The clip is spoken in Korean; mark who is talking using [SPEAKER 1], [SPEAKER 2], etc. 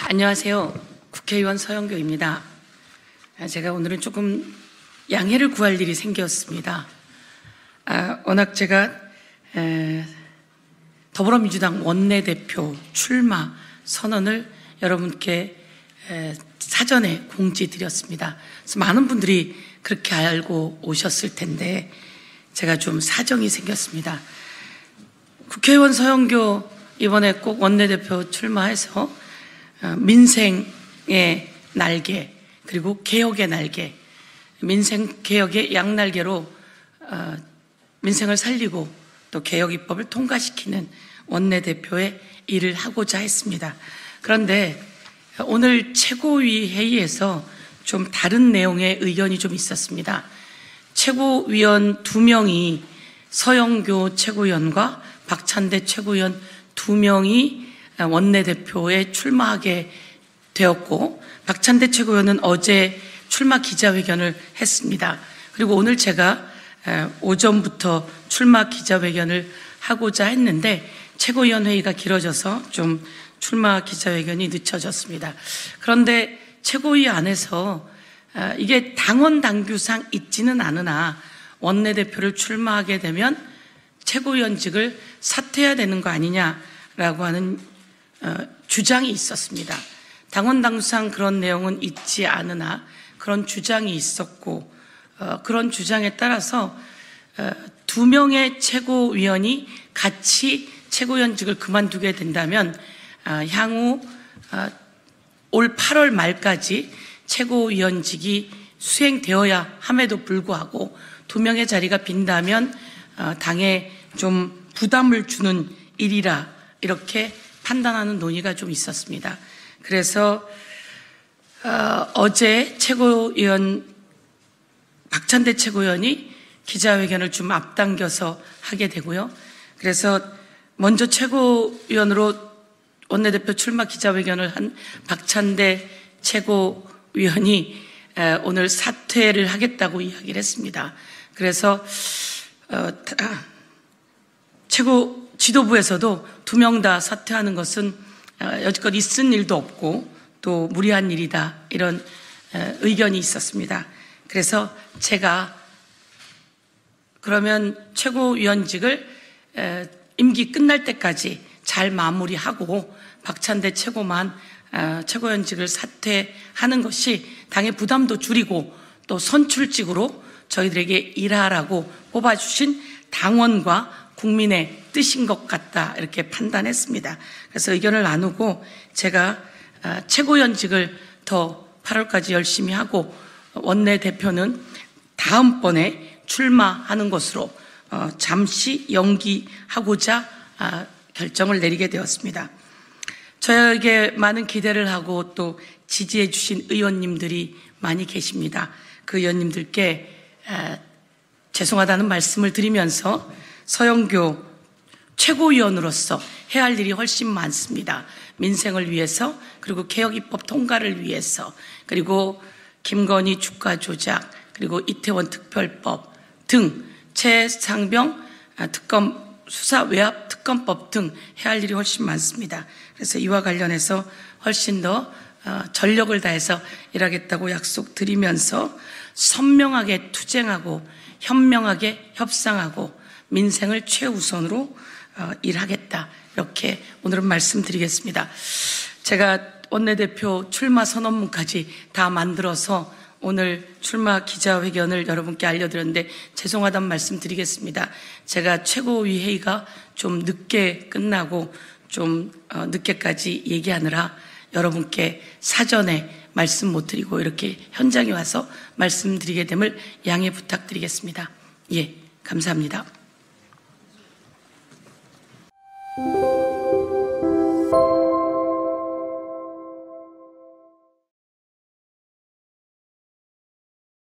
[SPEAKER 1] 안녕하세요. 국회의원 서영교입니다. 제가 오늘은 조금 양해를 구할 일이 생겼습니다. 워낙 제가 더불어민주당 원내대표 출마 선언을 여러분께 사전에 공지드렸습니다. 그래서 많은 분들이 그렇게 알고 오셨을 텐데 제가 좀 사정이 생겼습니다. 국회의원 서영교 이번에 꼭 원내대표 출마해서 민생의 날개 그리고 개혁의 날개, 민생 개혁의 양날개로 민생을 살리고 또 개혁 입법을 통과시키는 원내대표의 일을 하고자 했습니다. 그런데 오늘 최고위 회의에서 좀 다른 내용의 의견이 좀 있었습니다. 최고위원 2명이 서영교 최고위원과 박찬대 최고위원 2명이 원내대표에 출마하게 되었고, 박찬대 최고위원은 어제 출마 기자회견을 했습니다. 그리고 오늘 제가 오전부터 출마 기자회견을 하고자 했는데 최고위원 회의가 길어져서 좀 출마 기자회견이 늦춰졌습니다. 그런데 최고위 안에서 이게 당원 당규상 있지는 않으나 원내대표를 출마하게 되면 최고위원직을 사퇴해야 되는 거 아니냐라고 하는 주장이 있었습니다. 당원 당규상 그런 내용은 있지 않으나 그런 주장이 있었고, 그런 주장에 따라서 2명의 최고위원이 같이 최고위원직을 그만두게 된다면 향후 올 8월 말까지 최고위원직이 수행되어야 함에도 불구하고 2명의 자리가 빈다면 당에 좀 부담을 주는 일이라 이렇게 판단하는 논의가 좀 있었습니다. 그래서 어제 최고위원 박찬대 최고위원이 기자회견을 좀 앞당겨서 하게 되고요. 그래서 먼저 최고위원으로 원내대표 출마 기자회견을 한 박찬대 최고위원이 오늘 사퇴를 하겠다고 이야기를 했습니다. 그래서 최고 지도부에서도 2명 다 사퇴하는 것은 여지껏 있은 일도 없고 또 무리한 일이다, 이런 의견이 있었습니다. 그래서 제가 그러면 최고위원직을 임기 끝날 때까지 잘 마무리하고 박찬대 최고만 최고위원직을 사퇴하는 것이 당의 부담도 줄이고 또 선출직으로 저희들에게 일하라고 뽑아주신 당원과 국민의 뜻인 것 같다, 이렇게 판단했습니다. 그래서 의견을 나누고 제가 최고위원직을 더 8월까지 열심히 하고 원내대표는 다음번에 출마하는 것으로 잠시 연기하고자 결정을 내리게 되었습니다. 저에게 많은 기대를 하고 또 지지해 주신 의원님들이 많이 계십니다. 그 의원님들께 죄송하다는 말씀을 드리면서 서영교 최고위원으로서 해야 할 일이 훨씬 많습니다. 민생을 위해서, 그리고 개혁입법 통과를 위해서, 그리고 김건희 주가 조작, 그리고 이태원 특별법 등 최상병 특검 수사 외압 특검법 등 해야 할 일이 훨씬 많습니다. 그래서 이와 관련해서 훨씬 더 전력을 다해서 일하겠다고 약속드리면서 선명하게 투쟁하고 현명하게 협상하고 민생을 최우선으로 일하겠다, 이렇게 오늘은 말씀드리겠습니다. 제가 원내대표 출마 선언문까지 다 만들어서 오늘 출마 기자회견을 여러분께 알려드렸는데 죄송하다는 말씀 드리겠습니다. 제가 최고위 회의가 좀 늦게 끝나고 좀 늦게까지 얘기하느라 여러분께 사전에 말씀 못 드리고 이렇게 현장에 와서 말씀드리게 됨을 양해 부탁드리겠습니다. 예, 감사합니다.